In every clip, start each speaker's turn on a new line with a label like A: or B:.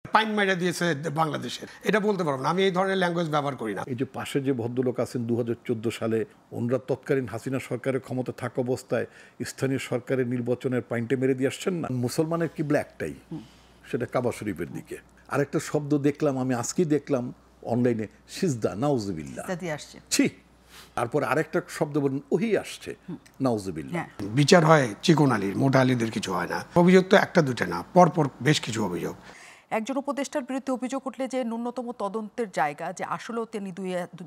A: Pine মাইরা দিয়েছে বাংলাদেশের, এটা বলতে পারবো না, আমি এই ধরনের ল্যাঙ্গুয়েজ ব্যবহার করি না।
B: এই যে পাশে যে ভদ্রলোক আছেন 2014 সালে ওনারা তৎকালীন হাসিনা সরকারের ক্ষমতা থাকা অবস্থায় স্থানীয় সরকারের নির্বাচনের পয়েন্টে মেরে দিয়ে আসছেন না। মুসলমানের কি ব্ল্যাকটাই, সেটা কাবা শরীফের দিকে। আরেকটা শব্দ দেখলাম, আমি আজকেই দেখলাম অনলাইনে, সিজদা, নাউজুবিল্লাহ ছি। তারপর আরেকটা শব্দ বলেন, ওহি আসছে, নাউজুবিল্লাহ।
A: বিচার হয় চিকন আলীর, মোটা আলীদের কিছু হয় না। অভিযোগ তো একটা দুটো না, পরপর বেশ কিছু অভিযোগ।
C: একজন উপদেষ্টার বিরুদ্ধে অভিযোগ উঠলে যে ন্যূনতম তদন্তের জায়গা, যে আসলেও তিনি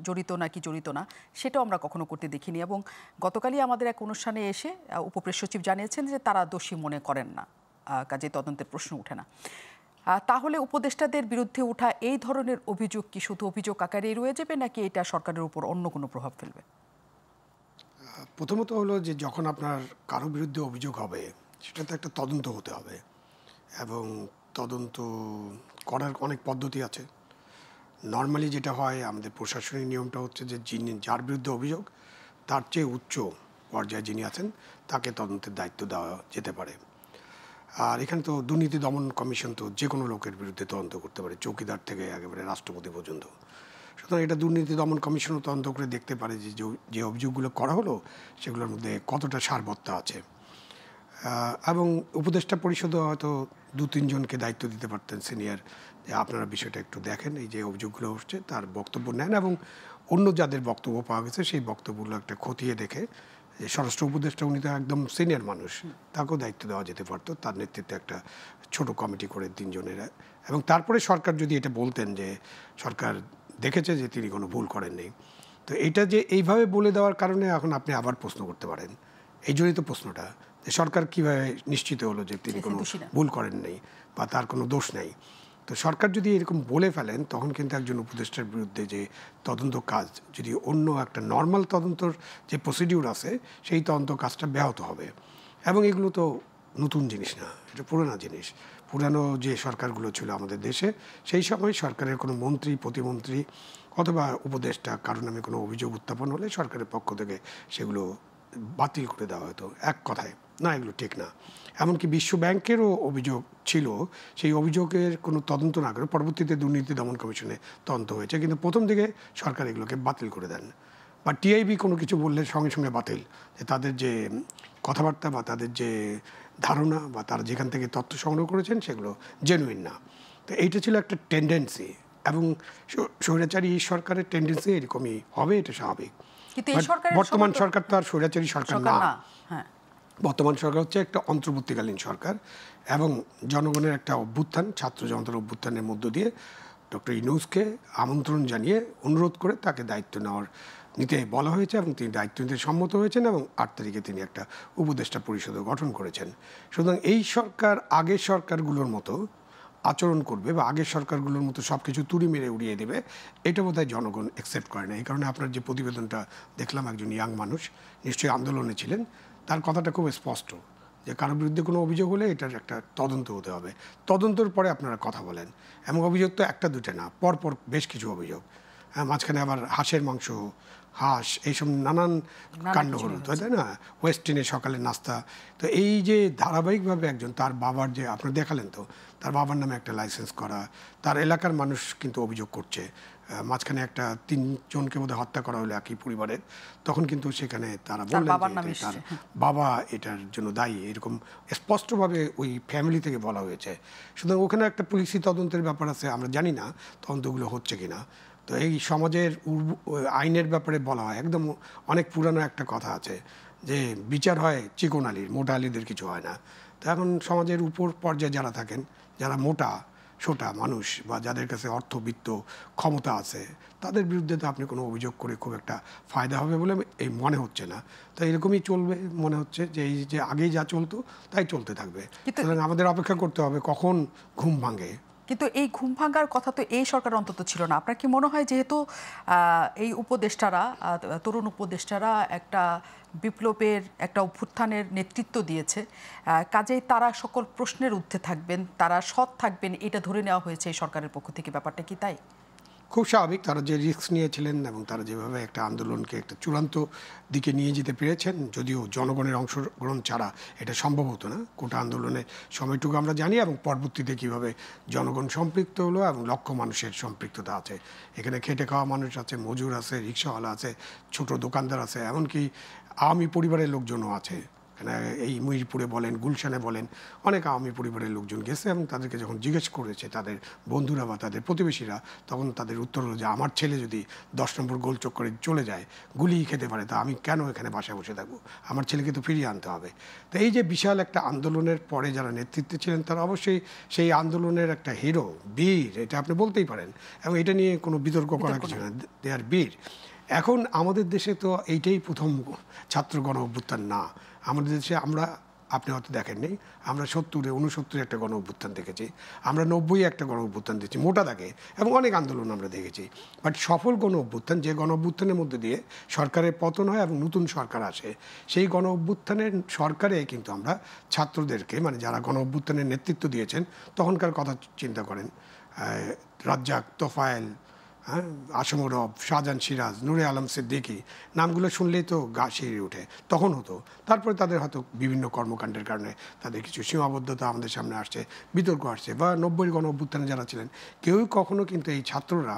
C: জড়িত নাকি জড়িত না, সেটাও আমরা কখনো করতে দেখিনি। এবং গতকালই আমাদের এক অনুষ্ঠানে এসে উপপ্রেস সচিব জানিয়েছেন যে তারা দোষী মনে করেন না, কাজে তদন্তের প্রশ্ন ওঠে না। তাহলে উপদেষ্টাদের বিরুদ্ধে ওঠা এই ধরনের অভিযোগ কি শুধু অভিযোগ আকারেই রয়ে যাবে, নাকি এটা সরকারের উপর অন্য কোনো প্রভাব ফেলবে?
A: প্রথমত হলো যে যখন আপনার কারো বিরুদ্ধে অভিযোগ হবে, সেটাতে একটা তদন্ত হতে হবে, এবং তদন্ত করার অনেক পদ্ধতি আছে। নর্মালি যেটা হয়, আমাদের প্রশাসনিক নিয়মটা হচ্ছে যে যার বিরুদ্ধে অভিযোগ, তার চেয়ে উচ্চ পর্যায়ে যিনি আছেন তাকে তদন্তের দায়িত্ব দেওয়া যেতে পারে। আর এখানে তো দুর্নীতি দমন কমিশন তো যে কোনো লোকের বিরুদ্ধে তদন্ত করতে পারে, চৌকিদার থেকে একেবারে রাষ্ট্রপতি পর্যন্ত। সুতরাং এটা দুর্নীতি দমন কমিশনও তদন্ত করে দেখতে পারে যে যে অভিযোগগুলো করা হলো সেগুলোর মধ্যে কতটা সারবত্তা আছে। এবং উপদেষ্টা পরিষদও হয়তো 2-3 জনকে দায়িত্ব দিতে পারতেন সিনিয়র, যে আপনারা বিষয়টা একটু দেখেন, এই যে অভিযোগগুলো উঠছে তার বক্তব্য নেন, এবং অন্য যাদের বক্তব্য পাওয়া গেছে সেই বক্তব্যগুলো একটা খতিয়ে দেখে, যে স্বরাষ্ট্র উপদেষ্টা উনি তো একদম সিনিয়র মানুষ, তাকেও দায়িত্ব দেওয়া যেতে পারতো, তার নেতৃত্বে একটা ছোট কমিটি করে 3 জনের। এবং তারপরে সরকার যদি এটা বলতেন যে সরকার দেখেছে যে তিনি কোনো ভুল করেননি, তো এটা যে এইভাবে বলে দেওয়ার কারণে এখন আপনি আবার প্রশ্ন করতে পারেন। এই জন্যই তো প্রশ্নটা, যে সরকার কীভাবে নিশ্চিত হলো যে তিনি কোনো ভুল করেন নাই বা তার কোনো দোষ নেই। তো সরকার যদি এরকম বলে ফেলেন, তখন কিন্তু একজন উপদেষ্টার বিরুদ্ধে যে তদন্ত কাজ, যদি অন্য একটা নর্মাল তদন্তর যে প্রসিডিউর আছে সেই তদন্ত কাজটা ব্যাহত হবে। এবং এগুলো তো নতুন জিনিস না, এটা পুরানো জিনিস। পুরানো যে সরকারগুলো ছিল আমাদের দেশে, সেই সময় সরকারের কোনো মন্ত্রী, প্রতিমন্ত্রী অথবা উপদেষ্টা কারো নামে কোনো অভিযোগ উত্থাপন হলে সরকারের পক্ষ থেকে সেগুলো বাতিল করে দেওয়া হতো এক কথায়, না এগুলো ঠিক না। এমনকি বিশ্ব ব্যাংকেরও অভিযোগ ছিল, সেই অভিযোগের কোনো তদন্ত না করে পরবর্তীতে দুর্নীতি দমন কমিশনে তদন্ত হয়েছে, কিন্তু প্রথম দিকে সরকার এগুলোকে বাতিল করে দেন। বা টিআইবি কোনো কিছু বললে সঙ্গে সঙ্গে বাতিল, যে তাদের যে কথাবার্তা বা তাদের যে ধারণা বা তারা যেখান থেকে তথ্য সংগ্রহ করেছেন সেগুলো জেনুইন না। তো এইটা ছিল একটা টেন্ডেন্সি, এবং স্বৈরাচারী সরকারের টেন্ডেন্সি এরকমই হবে, এটা স্বাভাবিক। বর্তমান সরকার তো আর স্বৈরাচারী সরকার না। বর্তমান সরকার হচ্ছে একটা অন্তর্বর্তীকালীন সরকার, এবং জনগণের একটা অভ্যুত্থান, ছাত্র জনতার অভ্যুত্থানের মধ্য দিয়ে ডক্টর ইউনূসকে আমন্ত্রণ জানিয়ে অনুরোধ করে তাকে দায়িত্ব নিতে বলা হয়েছে, এবং তিনি দায়িত্ব নিতে সম্মত হয়েছেন, এবং 8 তারিখে তিনি একটা উপদেষ্টা পরিষদও গঠন করেছেন। সুতরাং এই সরকার আগের সরকারগুলোর মতো আচরণ করবে বা আগের সরকারগুলোর মতো সব কিছু তুড়ি মেরে উড়িয়ে দেবে, এটা বোধহয় জনগণ অ্যাকসেপ্ট করে না। এই কারণে আপনার যে প্রতিবেদনটা দেখলাম, একজন ইয়াং মানুষ নিশ্চয়ই আন্দোলনে ছিলেন, তার কথাটা খুব স্পষ্ট, যে কারোর বিরুদ্ধে কোনো অভিযোগ হলে এটার একটা তদন্ত হতে হবে, তদন্তের পরে আপনারা কথা বলেন। এবং অভিযোগ তো একটা দুটো না, পরপর বেশ কিছু অভিযোগ। মাঝখানে আবার হাঁসের মাংস, হাঁস, এইসব নানান কাণ্ড হলো, তাই না? ওয়েস্টিনে সকালে নাস্তা। তো এই যে ধারাবাহিকভাবে একজন, তার বাবার যে আপনারা দেখালেন, তো তার বাবার নামে একটা লাইসেন্স করা, তার এলাকার মানুষ কিন্তু অভিযোগ করছে। মাঝখানে একটা 3 জনকে বোধহয় হত্যা করা হলো একই পরিবারের, তখন কিন্তু সেখানে তারা বললেন যে তার বাবা এটার জন্য দায়ী, এরকম স্পষ্টভাবে ওই ফ্যামিলি থেকে বলা হয়েছে। সুতরাং ওখানে একটা পুলিশি তদন্তের ব্যাপার আছে, আমরা জানি না তদন্তগুলো হচ্ছে কিনা। তো এই সমাজের আইনের ব্যাপারে বলা হয়, একদম অনেক পুরানো একটা কথা আছে যে বিচার হয় চিকন আলীর, মোটা আলীদের কিছু হয় না। তো এখন সমাজের উপর পর্যায়ে যারা থাকেন, যারা মোটা সোটা মানুষ বা যাদের কাছে অর্থবিত্ত ক্ষমতা আছে, তাদের বিরুদ্ধে তো আপনি কোনো অভিযোগ করে খুব একটা ফায়দা হবে বলে এই মনে হচ্ছে না। তো এরকমই চলবে মনে হচ্ছে, যে এই যে আগেই যা চলতো তাই চলতে থাকবে। সুতরাং আমাদের অপেক্ষা করতে হবে কখন ঘুম ভাঙে।
C: কিন্তু এই ঘুম ভাঙার কথা তো এই সরকার অন্তত ছিল না। আপনার কি মনে হয়, যেহেতু এই উপদেষ্টারা, তরুণ উপদেষ্টারা একটা বিপ্লবের, একটা অভ্যুত্থানের নেতৃত্ব দিয়েছে, কাজেই তারা সকল প্রশ্নের ঊর্ধ্বে থাকবেন, তারা সৎ থাকবেন, এটা ধরে নেওয়া হয়েছে এই সরকারের পক্ষ থেকে, ব্যাপারটা কি তাই?
A: খুব স্বাভাবিক, তারা যে রিস্ক নিয়েছিলেন এবং তারা যেভাবে একটা আন্দোলনকে একটা চূড়ান্ত দিকে নিয়ে যেতে পেরেছেন, যদিও জনগণের অংশগ্রহণ ছাড়া এটা সম্ভব হতো না। কোটা আন্দোলনের সময়টুকু আমরা জানি এবং পরবর্তীতে কীভাবে জনগণ সম্পৃক্ত হলো এবং লক্ষ মানুষের সম্পৃক্ততা আছে। এখানে খেটে খাওয়া মানুষ আছে, মজুর আছে, রিক্সাওয়ালা আছে, ছোট দোকানদার আছে, এমনকি আওয়ামী পরিবারের লোকজনও আছে। এই মিরপুরে বলেন, গুলশানে বলেন, অনেক আওয়ামী পরিবারের লোকজন গেছে এবং তাদেরকে যখন জিজ্ঞেস করেছে তাদের বন্ধুরা বা তাদের প্রতিবেশীরা, তখন তাদের উত্তর হলো যে আমার ছেলে যদি 10 নম্বর গোল চোখ করে চলে যায়, গুলি খেতে পারে, তা আমি কেন এখানে বাসায় বসে থাকবো? আমার ছেলেকে তো ফিরিয়ে আনতে হবে। তো এই যে বিশাল একটা আন্দোলনের পরে যারা নেতৃত্বে ছিলেন তারা অবশ্যই সেই আন্দোলনের একটা হিরো, বীর, এটা আপনি বলতেই পারেন, এবং এটা নিয়ে কোনো বিতর্ক করার কিছু না, দে আর বীর। এখন আমাদের দেশে তো এইটাই প্রথম ছাত্র গণ অভ্যুত্থান না। আমাদের দেশে আপনি হয়তো দেখেননি, আমরা 69 একটা গণ অভ্যুত্থান দেখেছি, আমরা 90 একটা গণ অভ্যুত্থান দেখেছি মোটা দাগে, এবং অনেক আন্দোলন আমরা দেখেছি। বাট সফল গণ অভ্যুত্থান, যে গণ অভ্যুত্থানের মধ্যে দিয়ে সরকারের পতন হয় এবং নতুন সরকার আসে, সেই গণ অভ্যুত্থানের সরকারে কিন্তু আমরা ছাত্রদেরকে, মানে যারা গণ অভ্যুত্থানের নেতৃত্ব দিয়েছেন তখনকার কথা চিন্তা করেন, রাজ্জাক, তোফায়েল, আসমরব, শাহজাহান সিরাজ, নূরে আলম সিদ্দিকী, নামগুলো শুনলেই তো গা শিউরে ওঠে। তখন হতো। তারপরে তাদের হয়তো বিভিন্ন কর্মকাণ্ডের কারণে তাদের কিছু সীমাবদ্ধতা আমাদের সামনে আসছে, বিতর্ক আসছে। বা 90 গণ অভ্যুত্থানে যারা ছিলেন কেউই কখনো কিন্তু এই ছাত্ররা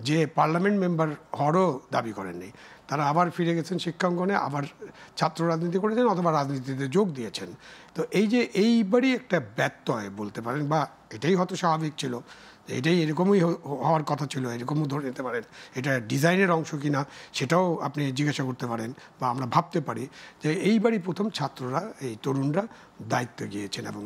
A: যে পার্লামেন্ট মেম্বার হওয়ারও দাবি করেননি। তারা আবার ফিরে গেছেন শিক্ষাঙ্গনে, আবার ছাত্র রাজনীতি করেছেন অথবা রাজনীতিতে যোগ দিয়েছেন। তো এই যে এইবারই একটা ব্যত্যয় বলতে পারেন, বা এটাই হয়তো স্বাভাবিক ছিল, এটাই এরকমই হওয়ার কথা ছিল, এরকমও ধরে নিতে পারেন। এটা ডিজাইনের অংশ কিনা সেটাও আপনি জিজ্ঞাসা করতে পারেন, বা আমরা ভাবতে পারি যে এইবারই প্রথম ছাত্ররা, এই তরুণরা দায়িত্বে গিয়েছেন, এবং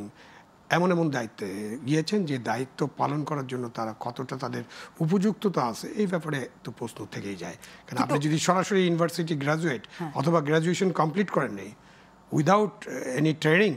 A: এমন এমন দায়িত্বে গিয়েছেন যে দায়িত্ব পালন করার জন্য তারা কতটা তাদের উপযুক্ততা আছে এই ব্যাপারে তো প্রশ্ন থেকেই যায়। কারণ আপনি যদি সরাসরি ইউনিভার্সিটি গ্র্যাজুয়েট অথবা গ্র্যাজুয়েশন কমপ্লিট করেন নেই, উইদাউট এনি ট্রেনিং,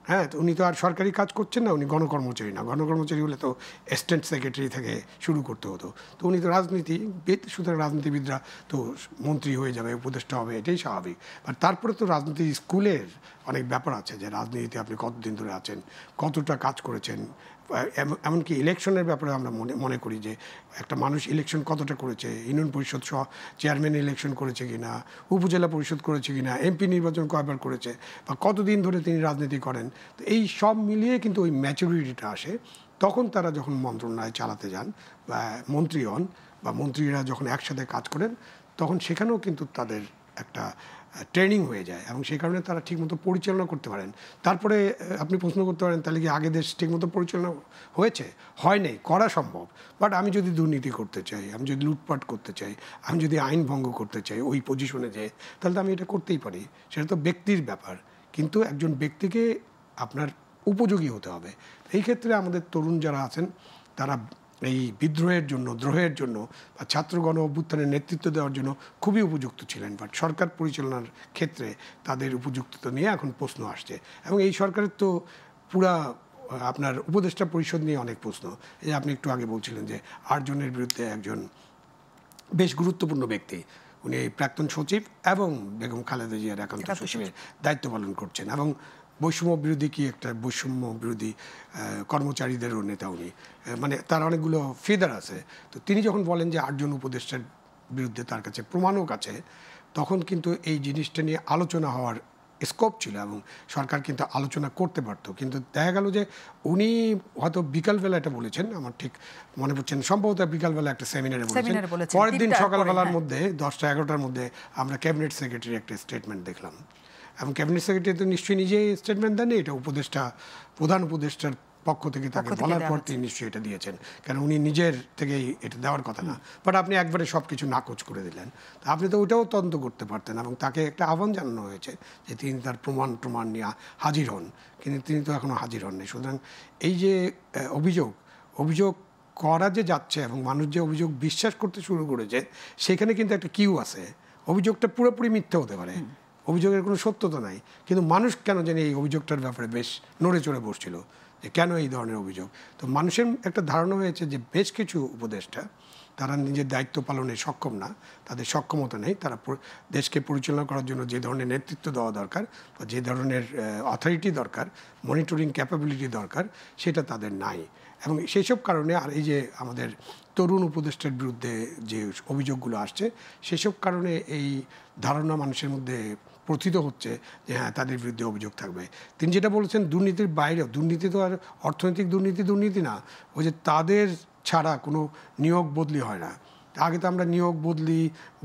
A: হ্যাঁ, তো উনি তো আর সরকারি কাজ করছেন না, উনি গণকর্মচারী না। গণকর্মচারী হলে তো অ্যাসিস্ট্যান্ট সেক্রেটারি থেকে শুরু করতে হতো। তো উনি তো রাজনীতিবিদ, সুতরাং রাজনীতিবিদরা তো মন্ত্রী হয়ে যাবে, উপদেষ্টা হবে, এটাই স্বাভাবিক। বাট তারপরে তো রাজনীতি স্কুলের অনেক ব্যাপার আছে, যে রাজনীতিতে আপনি কতদিন ধরে আছেন, কতটা কাজ করেছেন। এমনকি ইলেকশনের ব্যাপারে আমরা মনে করি যে একটা মানুষ ইলেকশন কতটা করেছে, ইউনিয়ন পরিষদ সহ চেয়ারম্যান ইলেকশন করেছে কিনা, উপজেলা পরিষদ করেছে কিনা, এমপি নির্বাচন কয়বার করেছে, বা কতদিন ধরে তিনি রাজনীতি করেন। তো এই সব মিলিয়ে কিন্তু ওই ম্যাচুরিটিটা আসে তখন তারা যখন মন্ত্রণালয় চালাতে যান বা মন্ত্রী হন, বা মন্ত্রীরা যখন একসাথে কাজ করেন, তখন সেখানেও কিন্তু তাদের একটা ট্রেনিং হয়ে যায়, এবং সেই কারণে তারা ঠিকমতো পরিচালনা করতে পারেন। তারপরে আপনি প্রশ্ন করতে পারেন তাহলে কি আগে দেশ ঠিকমতো পরিচালনা হয়েছে? হয় নাই, করা সম্ভব। বাট আমি যদি দুর্নীতি করতে চাই, আমি যদি লুটপাট করতে চাই, আমি যদি আইন ভঙ্গ করতে চাই ওই পজিশনে যেয়ে, তাহলে তো আমি এটা করতেই পারি। সেটা তো ব্যক্তির ব্যাপার, কিন্তু একজন ব্যক্তিকে আপনার উপযোগী হতে হবে। এই ক্ষেত্রে আমাদের তরুণ যারা আছেন তারা এই বিদ্রোহের জন্য, দ্রোহের জন্য বা ছাত্র গণ অভ্যুত্থানের নেতৃত্ব দেওয়ার জন্য খুবই উপযুক্ত ছিলেন। বাট সরকার পরিচালনার ক্ষেত্রে তাদের উপযুক্ততা নিয়ে এখন প্রশ্ন আসছে, এবং এই সরকারের তো পুরা আপনার উপদেষ্টা পরিষদ নিয়ে অনেক প্রশ্ন। এই আপনি একটু আগে বলছিলেন যে 8 জনের বিরুদ্ধে একজন বেশ গুরুত্বপূর্ণ ব্যক্তি, উনি প্রাক্তন সচিব এবং বেগম খালেদা জিয়ার একান্ত সচিবের দায়িত্ব পালন করছেন, এবং বৈষম্য বিরোধী কি একটা বৈষম্য বিরোধী কর্মচারীদেরও নেতা উনি, মানে তার অনেকগুলো ফেদার আছে। তো তিনি যখন বলেন যে 8 জন উপদেষ্টার বিরুদ্ধে তার কাছে প্রমাণও আছে, তখন কিন্তু এই জিনিসটা নিয়ে আলোচনা হওয়ার স্কোপ ছিল এবং সরকার কিন্তু আলোচনা করতে পারতো। কিন্তু দেখা গেল যে উনি হয়তো বিকালবেলা এটা বলেছেন, আমার ঠিক মনে পড়ছে না, সম্ভবত বিকালবেলা একটা সেমিনারে বলেছেন। পরের দিন সকালবেলার মধ্যে 10টা-11টার মধ্যে আমরা ক্যাবিনেট সেক্রেটারি একটা স্টেটমেন্ট দেখলাম, এবং ক্যাবিনেট সেক্রেটারি তো নিশ্চয়ই নিজেই স্টেটমেন্ট দেননি, এটা প্রধান উপদেষ্টার পক্ষ থেকে তাকে বলার পর তিনি নিশ্চয়ই এটা দিয়েছেন, কারণ উনি নিজের থেকেই এটা দেওয়ার কথা না। বাট আপনি একবারে সব কিছু নাকচ করে দিলেন। আপনি তো ওইটাও তদন্ত করতে পারতেন, এবং তাকে একটা আহ্বান জানানো হয়েছে যে তিনি তার প্রমাণ নিয়ে হাজির হন, কিন্তু তিনি তো এখনও হাজির হননি। সুতরাং এই যে অভিযোগ করা যে যাচ্ছে এবং মানুষ যে অভিযোগ বিশ্বাস করতে শুরু করেছে, সেখানে কিন্তু একটা কিউ আছে। অভিযোগটা পুরোপুরি মিথ্যে হতে পারে, অভিযোগের কোনো সত্যতা নাই, কিন্তু মানুষ কেন জানি এই অভিযোগটার ব্যাপারে বেশ নড়ে চড়ে বসছিল যে কেন এই ধরনের অভিযোগ। তো মানুষের একটা ধারণা হয়েছে যে বেশ কিছু উপদেষ্টা তারা নিজের দায়িত্ব পালনে সক্ষম না, তাদের সক্ষমতা নেই, তারা দেশকে পরিচালনা করার জন্য যে ধরনের নেতৃত্ব দেওয়া দরকার বা যে ধরনের অথরিটি দরকার, মনিটরিং ক্যাপাবিলিটি দরকার, সেটা তাদের নাই। এবং সেই সব কারণে আর এই যে আমাদের তরুণ উপদেষ্টার বিরুদ্ধে যে অভিযোগগুলো আসছে, সেসব কারণে এই ধারণা মানুষের মধ্যে প্রথিত হচ্ছে যে হ্যাঁ তাদের বিরুদ্ধে অভিযোগ থাকবে। তিনি যেটা বলেছেন দুর্নীতির বাইরেও, দুর্নীতি তো আর অর্থনৈতিক দুর্নীতি না, ওই যে তাদের ছাড়া কোনো নিয়োগ বদলি হয় না। আগে তো আমরা নিয়োগ বদলি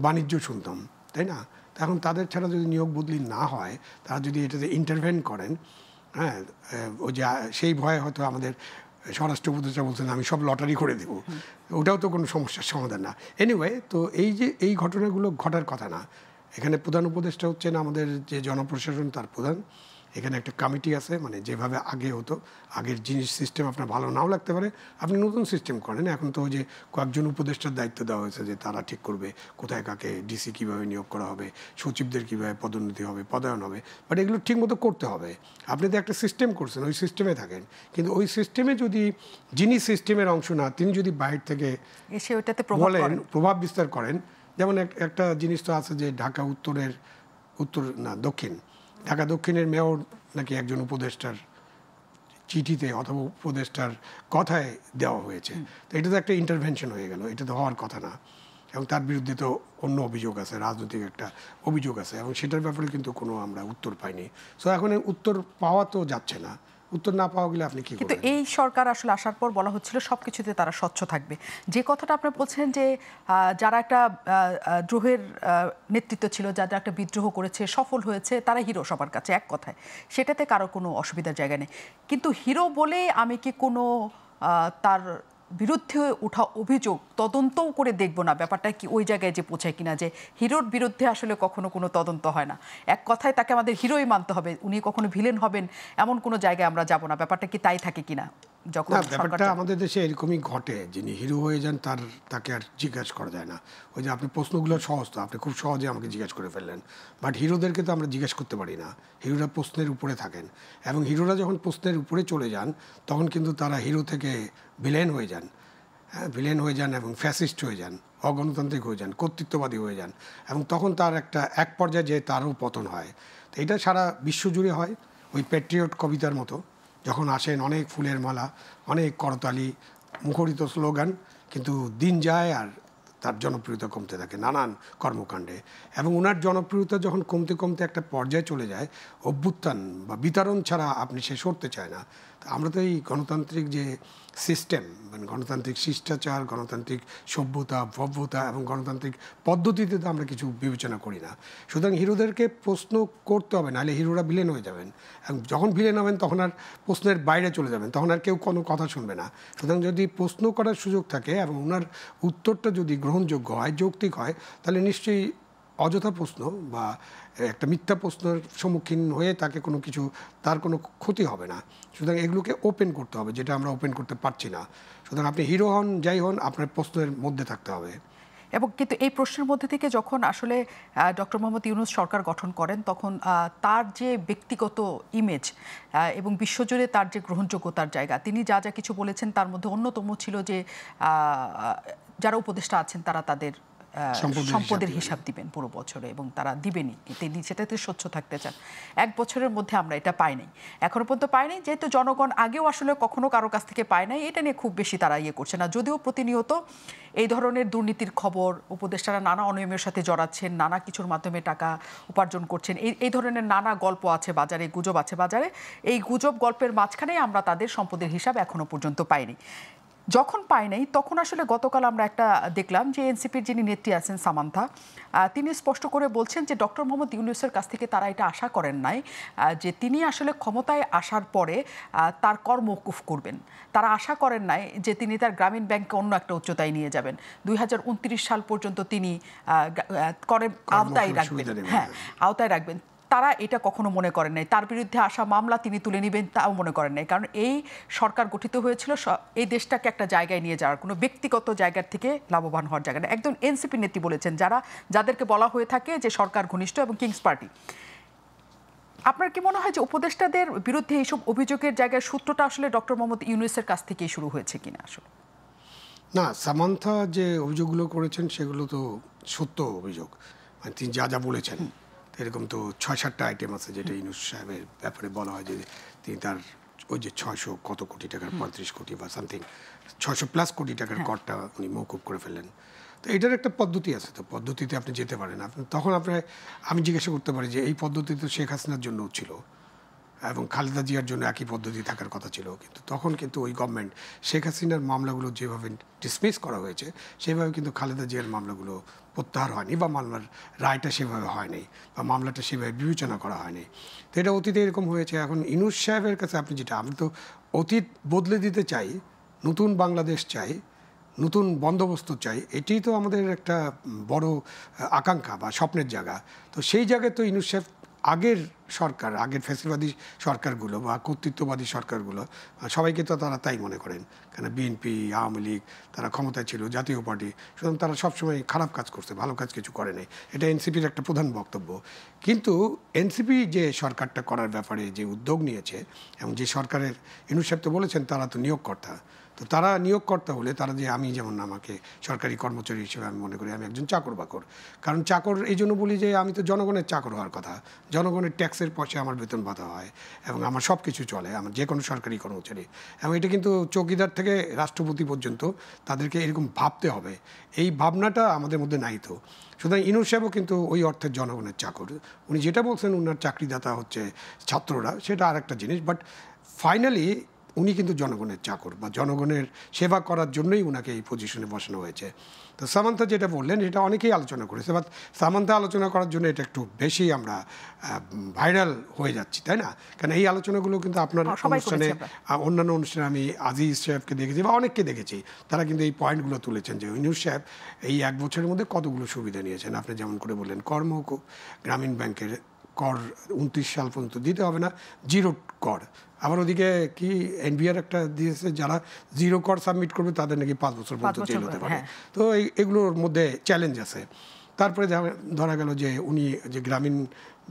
A: বাণিজ্য শুনতাম, তাই না? এখন তাদের ছাড়া যদি নিয়োগ বদলি না হয়, তারা যদি এটাতে ইন্টারভেন করেন, হ্যাঁ ওই যে সেই ভয়ে হয়তো আমাদের স্বরাষ্ট্র উপদেষ্টা বলছেন আমি সব লটারি করে দেব, ওটাও তো কোনো সমস্যার সমাধান না। এনিওয়ে, তো এই যে এই ঘটনাগুলো ঘটার কথা না। এখানে প্রধান উপদেষ্টা হচ্ছেন আমাদের যে জনপ্রশাসন, তার প্রধান। এখানে একটা কমিটি আছে, মানে যেভাবে আগে হতো, আগের জিনিস সিস্টেম আপনার ভালো নাও লাগতে পারে, আপনি নতুন সিস্টেম করেন। এখন তো যে কয়েকজন উপদেষ্টার দায়িত্ব দেওয়া হয়েছে যে তারা ঠিক করবে কোথায় কাকে ডিসি কীভাবে নিয়োগ করা হবে, সচিবদের কীভাবে পদোন্নতি হবে, পদায়ন হবে, বাট এগুলো ঠিকমতো করতে হবে। আপনি তো একটা সিস্টেম করছেন, ওই সিস্টেমে থাকেন, কিন্তু ওই সিস্টেমে যদি যিনি সিস্টেমের অংশ না, তিনি যদি বাইরে থেকে
C: এসে ওইটাতে
A: বলেন, প্রভাব বিস্তার করেন। যেমন একটা জিনিস তো আছে যে ঢাকা ঢাকা দক্ষিণের মেয়র নাকি একজন উপদেষ্টার চিঠিতে অথবা উপদেষ্টার কথায় দেওয়া হয়েছে। তো এটা তো একটা ইন্টারভেনশন হয়ে গেল, এটা তো হওয়ার কথা না। এবং তার বিরুদ্ধে তো অন্য অভিযোগ আছে, রাজনৈতিক একটা অভিযোগ আছে, এবং সেটার ব্যাপারে কিন্তু কোনো আমরা উত্তর পাইনি। সো এখন উত্তর পাওয়া তো যাচ্ছে না। উত্তর না পাওয়া গেলে আপনি কি করবেন?
C: কিন্তু এই সরকার আসলে আসার পর বলা হচ্ছিল সবকিছুতে তারা স্বচ্ছ থাকবে। যে কথাটা আপনি বলছেন যে যারা একটা দ্রোহের নেতৃত্ব ছিল, যারা একটা বিদ্রোহ করেছে, সফল হয়েছে, তারা হিরো সবার কাছে, এক কথায়। সেটাতে কারো কোনো অসুবিধার জায়গা নেই। কিন্তু হিরো বলে আমি কি কোনো তার বিরুদ্ধে ওঠা অভিযোগ তদন্তও করে দেখব না? ব্যাপারটা কি ওই জায়গায় যে পৌঁছায় কিনা যে হিরোর বিরুদ্ধে আসলে কখনো কোনো তদন্ত হয় না, এক কথায় তাকে আমাদের হিরোই মানতে হবে, উনি কখনো ভিলেন হবেন এমন কোনো জায়গায় আমরা যাব না? ব্যাপারটা কি তাই থাকে কিনা? যখন
A: ব্যাপারটা আমাদের দেশে এরকমই ঘটে, যিনি হিরো হয়ে যান তাকে আর জিজ্ঞাসা করা যায় না। ওই যে আপনি প্রশ্নগুলো সহজ, তো আপনি খুব সহজে আমাকে জিজ্ঞাসা করে ফেললেন, বাট হিরোদেরকে তো আমরা জিজ্ঞেস করতে পারি না। হিরোরা প্রশ্নের উপরে থাকেন, এবং হিরোরা যখন প্রশ্নের উপরে চলে যান তখন কিন্তু তারা হিরো থেকে ভিলেন হয়ে যান। হ্যাঁ, ভিলেন হয়ে যান এবং ফ্যাসিস্ট হয়ে যান, অগণতান্ত্রিক হয়ে যান, কর্তৃত্ববাদী হয়ে যান, এবং তখন তার এক পর্যায়ে যে তারও পতন হয়। তো এটা সারা বিশ্বজুড়ে হয়, ওই প্যাট্রিয়ট কবিতার মতো। যখন আসেন অনেক ফুলের মালা, অনেক করতালি, মুখরিত স্লোগান, কিন্তু দিন যায় আর তার জনপ্রিয়তা কমতে থাকে নানান কর্মকাণ্ডে। এবং ওনার জনপ্রিয়তা যখন কমতে কমতে একটা পর্যায়ে চলে যায়, অভ্যুত্থান বা বিতরণ ছাড়া আপনি সে সরতে চায় না। আমরা তো এই গণতান্ত্রিক যে সিস্টেম, মানে গণতান্ত্রিক শিষ্টাচার, গণতান্ত্রিক সভ্যতা, ভব্যতা এবং গণতান্ত্রিক পদ্ধতিতে তো আমরা কিছু বিবেচনা করি না। সুতরাং হিরোদেরকে প্রশ্ন করতে হবে, নাহলে হিরোরা ভিলেন হয়ে যাবেন, এবং যখন ভিলেন হবেন তখন আর প্রশ্নের বাইরে চলে যাবেন, তখন আর কেউ কোনো কথা শুনবে না। সুতরাং যদি প্রশ্ন করার সুযোগ থাকে এবং ওনার উত্তরটা যদি গ্রহণযোগ্য হয়, যৌক্তিক হয়, তাহলে নিশ্চয়ই অযথা প্রশ্ন বা একটা মিথ্যা প্রশ্নের সম্মুখীন হয়ে তার কোনো ক্ষতি হবে না। সুতরাং এগুলোকে ওপেন করতে হবে, যেটা আমরা ওপেন করতে পারছি না। সুতরাং আপনি হিরো হন, যাই হন, আপনার প্রশ্নের মধ্যে থাকতে হবে।
C: এবং কিন্তু এই প্রশ্নের মধ্যে থেকে যখন আসলে ডক্টর মোহাম্মদ ইউনূস সরকার গঠন করেন, তখন তার যে ব্যক্তিগত ইমেজ এবং বিশ্বজুড়ে তার যে গ্রহণযোগ্যতার জায়গা, তিনি যা যা কিছু বলেছেন তার মধ্যে অন্যতম ছিল যে যারা উপদেষ্টা আছেন তারা তাদের সম্পদের হিসাব দিবেন পুরো বছরে, এবং তারা দিবেনই, তিনি সেটাতে স্বচ্ছ থাকতে চান। এক বছরের মধ্যে আমরা এটা পাই নাই, এখনো পর্যন্ত পাই নাই, যেহেতু জনগণ আগেও আসলে কখনো কারো কাছ থেকে পায় নাই, এটা নিয়ে খুব বেশি তারা করছে না। যদিও প্রতিনিয়ত এই ধরনের দুর্নীতির খবর, উপদেষ্টারা নানা অনিয়মের সাথে জড়াচ্ছেন, নানা কিছুর মাধ্যমে টাকা উপার্জন করছেন, এই ধরনের নানা গল্প আছে বাজারে, গুজব আছে বাজারে। এই গুজব গল্পের মাঝখানে আমরা তাদের সম্পদের হিসাব এখনো পর্যন্ত পাইনি। যখন পাই নাই তখন আসলে গতকাল আমরা একটা দেখলাম যে এনসিপির যিনি নেত্রী আছেন সামান্থা, তিনি স্পষ্ট করে বলছেন যে ডক্টর মোহাম্মদ ইউনূসের কাছ থেকে তারা এটা আশা করেন নাই যে তিনি আসলে ক্ষমতায় আসার পরে তার কর মওকুফ করবেন। তারা আশা করেন নাই যে তিনি তার গ্রামীণ ব্যাংককে অন্য একটা উচ্চতায় নিয়ে যাবেন, 2029 সাল পর্যন্ত তিনি করের আওতায় রাখবেন, হ্যাঁ আওতায় রাখবেন। তারা এটা কখনো মনে করেন নাই, তার বিরুদ্ধে আসা মামলা তিনি তুলে নেবেন তাও মনে করেন নাই। কারণ এই সরকার গঠিত হয়েছিল এই দেশটাকে একটা জায়গায় নিয়ে যাওয়ার, কোনো ব্যক্তিগত জায়গার থেকে লাভবান হওয়ার জায়গা না। একদম এনসিপি নেত্রী বলেছেন, যাদেরকে বলা হয়ে থাকে যে সরকার ঘনিষ্ঠ এবং কিংস পার্টি। আপনার কি মনে হয় যে উপদেষ্টাদের বিরুদ্ধে এইসব অভিযোগের জায়গায় সূত্রটা আসলে ডক্টর মোহাম্মদ ইউনূসের কাছ থেকেই শুরু হয়েছে কিনা আসলে?
A: না, সামান্থা যে অভিযোগগুলো করেছেন সেগুলো তো সত্য অভিযোগ, মানে তিনি যা যা বলেছেন। তো এরকম তো 6-7টা আইটেম আছে যেটা ইউনূস সাহেবের ব্যাপারে বলা হয় যে তিনি তার ওই যে 600 কত কোটি টাকার 35 কোটি বা সামথিং 600+ কোটি টাকার করটা উনি মওকুফ করে ফেললেন। তো এটার একটা পদ্ধতি আছে, তো পদ্ধতিতে আপনি যেতে পারেন। আপনি তখন আমি জিজ্ঞাসা করতে পারি যে এই পদ্ধতি তো শেখ হাসিনার জন্য ছিল এবং খালেদা জিয়ার জন্য একই পদ্ধতি থাকার কথা ছিল, কিন্তু তখন কিন্তু ওই গভর্নমেন্ট শেখ হাসিনার মামলাগুলো যেভাবে ডিসমিস করা হয়েছে সেভাবে কিন্তু খালেদা জিয়ার মামলাগুলো প্রত্যাহার হয়নি বা মামলার রায়টা সেভাবে হয়নি বা মামলাটা সেভাবে বিবেচনা করা হয়নি। তো এটা অতীতে এরকম হয়েছে। এখন ইউনূস সাহেবের কাছে আপনি যেটা, আমি তো অতীত বদলে দিতে চাই, নতুন বাংলাদেশ চাই, নতুন বন্দোবস্ত চাই, এটাই তো আমাদের একটা বড় আকাঙ্ক্ষা বা স্বপ্নের জায়গা। তো সেই জায়গায় তো ইউনূস সাহেব আগের সরকার, আগের ফ্যাসিবাদী সরকারগুলো বা কর্তৃত্ববাদী সরকারগুলো সবাইকে তো তারা তাই মনে করেন, কেন বিএনপি, আওয়ামী লীগ তারা ক্ষমতায় ছিল, জাতীয় পার্টি, সুতরাং তারা সবসময় খারাপ কাজ করছে, ভালো কাজ কিছু করে নাই। এটা এনসিপির একটা প্রধান বক্তব্য। কিন্তু এনসিপি যে সরকারটা করার ব্যাপারে যে উদ্যোগ নিয়েছে এবং যে সরকারের, ইউনূস সাহেব তো বলেছেন তারা তো নিয়োগকর্তা, তো তারা নিয়োগকর্তা হলে তারা যে, আমি যেমন আমাকে সরকারি কর্মচারী হিসেবে আমি মনে করি আমি একজন চাকর বাকর। কারণ চাকর এই জন্য বলি যে আমি তো জনগণের চাকর হওয়ার কথা, জনগণের ট্যাক্সের পয়সা আমার বেতন ভাতা হয় এবং আমার সব কিছু চলে, আমার যে কোনো সরকারি কর্মচারী। এবং এটা কিন্তু চৌকিদার থেকে রাষ্ট্রপতি পর্যন্ত তাদেরকে এরকম ভাবতে হবে, এই ভাবনাটা আমাদের মধ্যে নাই। তো সুতরাং ইউনূস সাহেবও কিন্তু ওই অর্থের জনগণের চাকর। উনি যেটা বলছেন ওনার চাকরিদাতা হচ্ছে ছাত্ররা, সেটা আর একটা জিনিস, বাট ফাইনালি উনি কিন্তু জনগণের চাকর বা জনগণের সেবা করার জন্যই উনাকে এই পজিশনে বসানো হয়েছে। তো সামান্থা যেটা বললেন এটা অনেকেই আলোচনা করেছে, বাট সামান্থা আলোচনা করার জন্য এটা একটু বেশি আমরা ভাইরাল হয়ে যাচ্ছি, তাই না? কারণ এই আলোচনাগুলো কিন্তু আপনার অনুষ্ঠানে, অন্যান্য অনুষ্ঠানে আমি আজিজ সাহেবকে দেখেছি বা অনেককে দেখেছি, তারা কিন্তু এই পয়েন্টগুলো তুলেছেন যে ইউনূস সাহেব এই 1 বছরের মধ্যে কতগুলো সুবিধা নিয়েছেন। আপনি যেমন করে বললেন গ্রামীণ ব্যাংকের কর 29 সাল পর্যন্ত দিতে হবে না, 0 কর। আবার ওদিকে কি এনবিআর একটা দিয়েছে, যারা 0 কর সাবমিট করবে তাদের নাকি 5 বছর পর্যন্ত জেল হতে পারে। তো এগুলোর মধ্যে চ্যালেঞ্জ আছে। তারপরে ধরা গেল যে উনি যে গ্রামীণ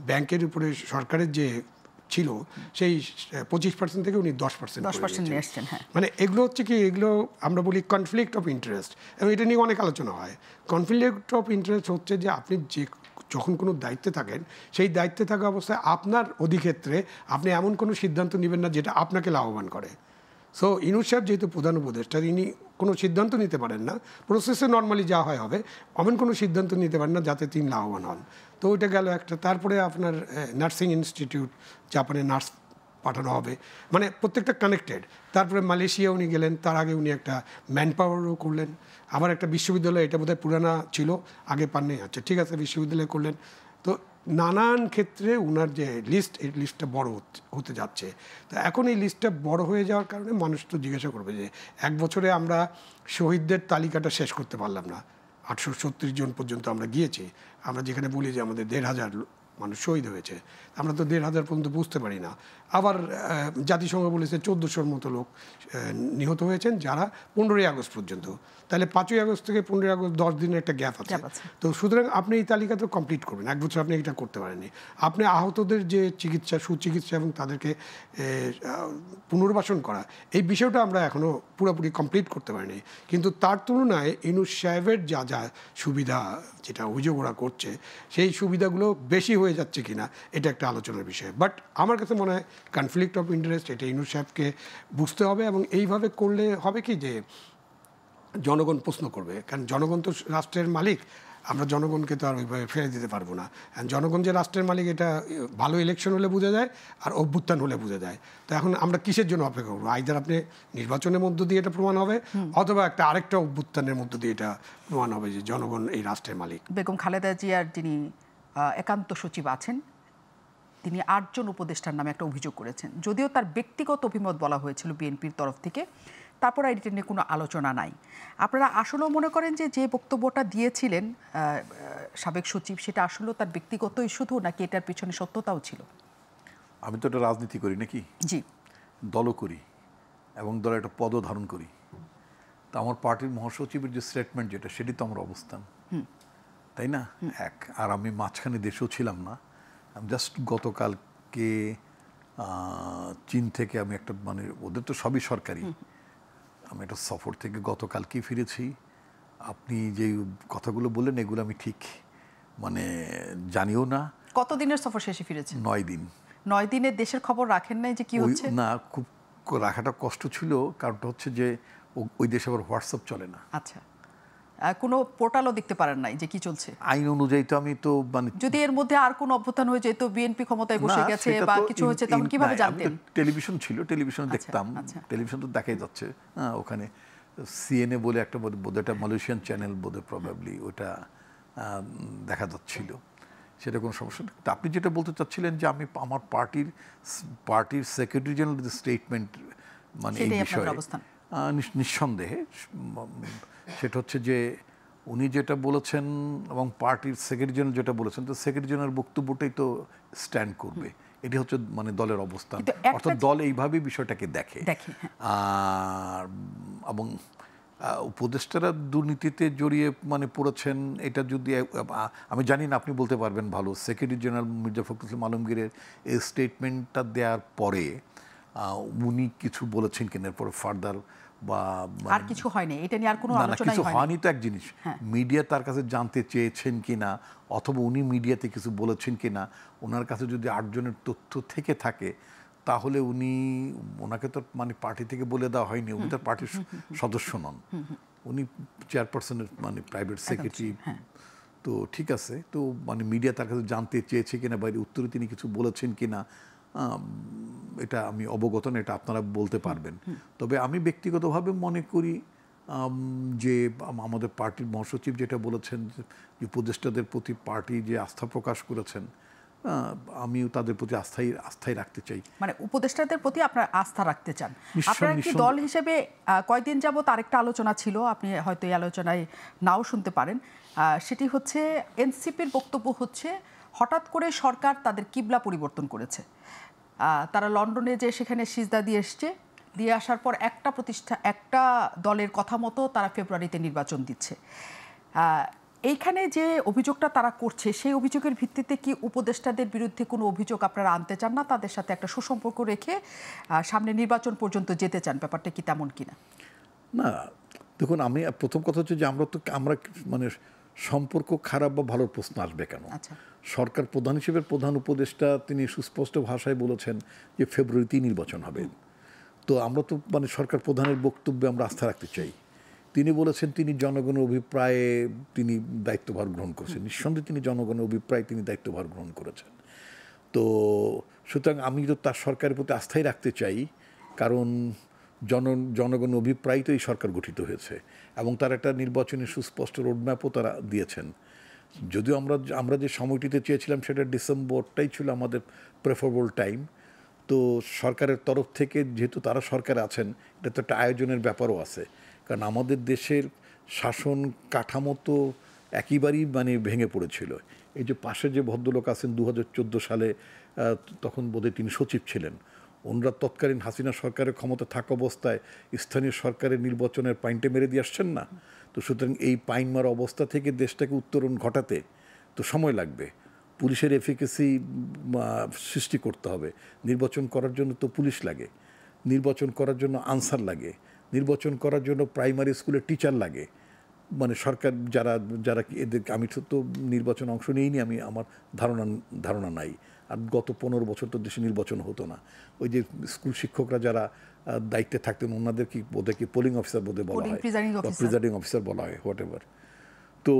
A: ব্যাংকের উপরে সরকারের যে ছিল সেই 25% থেকে উনি 10%
C: নিয়ে আসছেন।
A: মানে এগুলো হচ্ছে কি, এগুলো আমরা বলি কনফ্লিক্ট অফ ইন্টারেস্ট, এবং এটা নিয়ে অনেক আলোচনা হয়। কনফ্লিক্ট অফ ইন্টারেস্ট হচ্ছে যে আপনি যখন কোনো দায়িত্বে থাকেন, সেই দায়িত্বে থাকা অবস্থায় আপনার অধিক্ষেত্রে আপনি এমন কোনো সিদ্ধান্ত নেবেন না যেটা আপনাকে লাভবান করে। সো ইউনূস সাহেব যেহেতু প্রধান উপদেষ্টা, ইনি কোনো সিদ্ধান্ত নিতে পারেন না, প্রসেসে নর্মালি যা হয় হবে, এমন কোনো সিদ্ধান্ত নিতে পারেন না যাতে তিনি লাভবান হন। তো ওইটা গেল একটা। তারপরে আপনার নার্সিং ইনস্টিটিউট, জাপানে নার্স পাঠানো হবে, মানে প্রত্যেকটা কানেক্টেড। তারপরে মালয়েশিয়া উনি গেলেন, তার আগে উনি একটা ম্যান পাওয়ারও করলেন। আবার একটা বিশ্ববিদ্যালয়, এটা বোধহয় পুরানা ছিল, আগে পাননি, আচ্ছা ঠিক আছে, বিশ্ববিদ্যালয় করলেন। তো নানান ক্ষেত্রে উনার যে লিস্ট, এই লিস্টটা বড় হতে যাচ্ছে। তো এখন এই লিস্টটা বড় হয়ে যাওয়ার কারণে মানুষ তো জিজ্ঞাসা করবে যে 1 বছরে আমরা শহীদদের তালিকাটা শেষ করতে পারলাম না, 836 জন পর্যন্ত আমরা গিয়েছি। আমরা যেখানে বলি যে আমাদের 1,500 মানুষ শহীদ হয়েছে, আমরা তো 1,500 পর্যন্ত বুঝতে পারি না। আবার জাতিসংঘ বলেছে 1400-র মতো লোক নিহত হয়েছেন, যারা 15ই আগস্ট পর্যন্ত। তাহলে 5ই আগস্ট থেকে 15ই আগস্ট 10 দিনের একটা গ্যাপ আছে। তো সুতরাং আপনি এই তালিকা তো কমপ্লিট করবেন, 1 বছর আপনি এটা করতে পারেননি। আপনি আহতদের যে চিকিৎসা, সুচিকিৎসা এবং তাদেরকে পুনর্বাসন করা, এই বিষয়টা আমরা এখনও পুরোপুরি কমপ্লিট করতে পারিনি। কিন্তু তার তুলনায় ইউনূস সাহেবের যা যা সুবিধা, যেটা অভিযোগ ওরা করছে, সেই সুবিধাগুলো বেশি হয়ে যাচ্ছে কিনা এটা একটা আলোচনার বিষয়। বাট আমার কাছে মনে হয় কনফ্লিক্ট অফ ইন্টারেস্ট, এটা ইউনূস সাহেবকে বুঝতে হবে। এবং এইভাবে করলে হবে কি যে জনগণ প্রশ্ন করবে, কারণ জনগণ তো রাষ্ট্রের মালিক, আমরা জনগণকে তো আর ওইভাবে ফেলে দিতে পারবো না। জনগণ যে রাষ্ট্রের মালিক এটা ভালো ইলেকশন হলে বোঝা যায়, আর অভ্যুত্থান হলে বোঝা যায়। তো এখন আমরা কিসের জন্য অপেক্ষা করবো? আইদার আপনি নির্বাচনের মধ্য দিয়ে এটা প্রমাণ হবে, অথবা একটা আরেকটা অভ্যুত্থানের মধ্য দিয়ে এটা প্রমাণ হবে যে জনগণ এই রাষ্ট্রের মালিক।
C: বেগম খালেদা জিয়ার যিনি একান্ত সচিব আছেন, তিনি 8 জন উপদেষ্টার নামে একটা অভিযোগ করেছেন। যদিও তার ব্যক্তিগত অভিমত বলা হয়েছিল বিএনপির তরফ থেকে, তারপর এটা নিয়ে কোনো আলোচনা নাই। আপনারা আসলেও মনে করেন যে যে বক্তব্যটা দিয়েছিলেন সাবেক সচিব, সেটা আসলেও তার ব্যক্তিগতই শুধু, নাকি এটার পিছনে সত্যতাও ছিল?
B: আমি তো এটা রাজনীতি করি নাকি,
C: জি,
B: দলও করি এবং দলের একটা পদও ধারণ করি। তো আমার পার্টির মহাসচিবের যে স্টেটমেন্ট, যেটা সেটি তো আমার অবস্থান, তাই না? আর আমি মাঝখানে দেশেও ছিলাম না। আমি জাস্ট গতকাল গতকালকে চীন থেকে আমি একটা মানে ওদের তো সবই সরকারি, আমি একটা সফর থেকে গতকালকেই ফিরেছি। আপনি যে কথাগুলো বললেন এগুলো আমি ঠিক মানে জানিও না।
C: কতদিনের সফর শেষে ফিরেছেন?
B: 9 দিন।
C: 9 দিনের দেশের খবর রাখেন নাই যে কি হচ্ছে?
B: না, খুব রাখাটা কষ্ট ছিল, কারণটা হচ্ছে যে ওই দেশে আবার হোয়াটসঅ্যাপ চলে না।
C: আচ্ছা, কোনো পোর্টালও দেখতে পারেন নাই যে কি চলছে?
B: আইন অনুযায়ী তো আমি তো মানে
C: যদি এর মধ্যে আর কোনো অভ্যুত্থান হয়ে যেত, বিএনপি ক্ষমতায় বসে গেছে বা কিছু হয়েছে, তখন কিভাবে জানতেন?
B: টেলিভিশন ছিল, টেলিভিশনে দেখতাম, টেলিভিশন তো দেখাই যাচ্ছে। ওখানে সিএনএ বলে একটা বোধহয় একটা মালয়েশিয়ান চ্যানেল বোধহয় প্রবাবলি ওটা দেখা যাচ্ছিল, সেটা কোনো সমস্যা নেই। তা আপনি যেটা বলতে চাচ্ছিলেন যে আমি আমার পার্টির সেক্রেটারি জেনারেল স্টেটমেন্ট মানে এই বিষয়ে নিঃসন্দেহে সেটা হচ্ছে যে উনি যেটা বলেছেন এবং পার্টির সেক্রেটারি জেনারেল যেটা বলেছেন, তো সেক্রেটারি জেনারেল বক্তব্যটাই তো স্ট্যান্ড করবে, এটি হচ্ছে মানে দলের অবস্থান, অর্থাৎ দল এইভাবেই বিষয়টাকে দেখে। আর এবং উপদেষ্টারা দুর্নীতিতে জড়িয়ে মানে পড়েছেন, এটা যদি আমি জানি না, আপনি বলতে পারবেন ভালো। সেক্রেটারি জেনারেল মির্জা ফখরুল ইসলাম আলমগীরের এই স্টেটমেন্টটা দেওয়ার পরে উনি কিছু বলেছেন কিনা এরপরে ফার্দার বা
C: আর কিছু হয়নি, এটা নিয়ে আর কোনো আলোচনা
B: কিছু হয়নি। তো এক জিনিস, মিডিয়া তার কাছে জানতে চেয়েছেন কিনা অথবা উনি মিডিয়াতে কিছু বলেছেন কিনা, ওনার কাছে যদি 8 জনের তথ্য থেকে থাকে তাহলে ওনাকে তো মানে পার্টি থেকে বলে দেওয়া হয়নি, উনি তার পার্টির সদস্য নন, উনি চেয়ারপারসনের মানে প্রাইভেট সেক্রেটারি। তো ঠিক আছে, তো মানে মিডিয়া তার কাছে জানতে চেয়েছে কিনা বাইরে উত্তরে তিনি কিছু বলেছেন কিনা এটা আমি অবগত না, এটা আপনারা বলতে পারবেন। তবে আমি ব্যক্তিগতভাবে মনে করি যে আমাদের পার্টির মহাসচিব যেটা বলেছেন যে উপদেষ্টাদের প্রতি পার্টি যে আস্থা প্রকাশ করেছেন, আমিও তাদের প্রতি আস্থাই রাখতে চাই।
C: মানে উপদেষ্টাদের প্রতি আপনারা আস্থা রাখতে চান। আপনারা কি দল হিসেবে কয়দিন যাবত আরেকটা আলোচনা ছিল, আপনি হয়তো এই আলোচনায় নাও শুনতে পারেন, সেটি হচ্ছে এনসিপির বক্তব্য হচ্ছে হঠাৎ করে সরকার তাদের কিবলা পরিবর্তন করেছে। তারা লন্ডনে যে সেখানে সিজদা দিয়ে আসার পর একটা দলের কথা মতো তারা ফেব্রুয়ারিতে নির্বাচন দিচ্ছে। এইখানে যে অভিযোগটা তারা করছে, সেই অভিযোগের ভিত্তিতে কি উপদেষ্টাদের বিরুদ্ধে কোনো অভিযোগ আপনারা আনতে চান না? তাদের সাথে একটা সুসম্পর্ক রেখে সামনে নির্বাচন পর্যন্ত যেতে চান? ব্যাপারটা কি তেমন কিনা?
B: না, দেখুন, আমি প্রথম কথা হচ্ছে যে আমরা মানে সম্পর্ক খারাপ বা ভালোর প্রশ্ন আসবে কেন? সরকার প্রধান হিসেবে প্রধান উপদেষ্টা তিনি সুস্পষ্ট ভাষায় বলেছেন যে ফেব্রুয়ারিতেই নির্বাচন হবে। তো আমরা তো মানে সরকার প্রধানের বক্তব্যে আমরা আস্থা রাখতে চাই। তিনি বলেছেন তিনি জনগণের অভিপ্রায়ে তিনি দায়িত্বভার গ্রহণ করেছেন, নিঃসন্দেহে তিনি জনগণের অভিপ্রায়ে তিনি দায়িত্বভার গ্রহণ করেছেন। তো সুতরাং আমি তো তার সরকারের প্রতি আস্থাই রাখতে চাই, কারণ জনগণের অভিপ্রায় তো এই সরকার গঠিত হয়েছে এবং তার একটা নির্বাচনী সুস্পষ্ট রোডম্যাপও তারা দিয়েছেন। যদিও আমরা যে সময়টিতে চেয়েছিলাম সেটা ডিসেম্বরটাই ছিল আমাদের প্রেফারেবল টাইম। তো সরকারের তরফ থেকে যেহেতু তারা সরকারে আছেন, এটা তো একটা আয়োজনের ব্যাপারও আছে, কারণ আমাদের দেশের শাসন কাঠামো তো একেবারেই মানে ভেঙে পড়েছিল। এই যে পাশে যে ভদ্রলোক আছেন 2014 সালে, তখন বোধহয় তিনি সচিব ছিলেন, ওনারা তৎকালীন হাসিনা সরকারের ক্ষমতা থাকা অবস্থায় স্থানীয় সরকারের নির্বাচনের পাইনটে মেরে দিয়ে আসছেন না। তো সুতরাং এই পাইন মারা অবস্থা থেকে দেশটাকে উত্তরণ ঘটাতে তো সময় লাগবে, পুলিশের এফিকেসি সৃষ্টি করতে হবে। নির্বাচন করার জন্য তো পুলিশ লাগে, নির্বাচন করার জন্য আনসার লাগে, নির্বাচন করার জন্য প্রাইমারি স্কুলের টিচার লাগে। মানে সরকার যারা এদের, আমি তো নির্বাচন অংশ নিইনি, আমার ধারণা নাই। আর গত 15 বছর তো দেশে নির্বাচন হতো না। ওই যে স্কুল শিক্ষকরা যারা দায়িত্বে থাকতেন ওনাদের কি বোধহয় কি পোলিং অফিসার বোধহয় বলা হয়, প্রিজাইডিং অফিসার বলা হয়, হোয়াট এভার। তো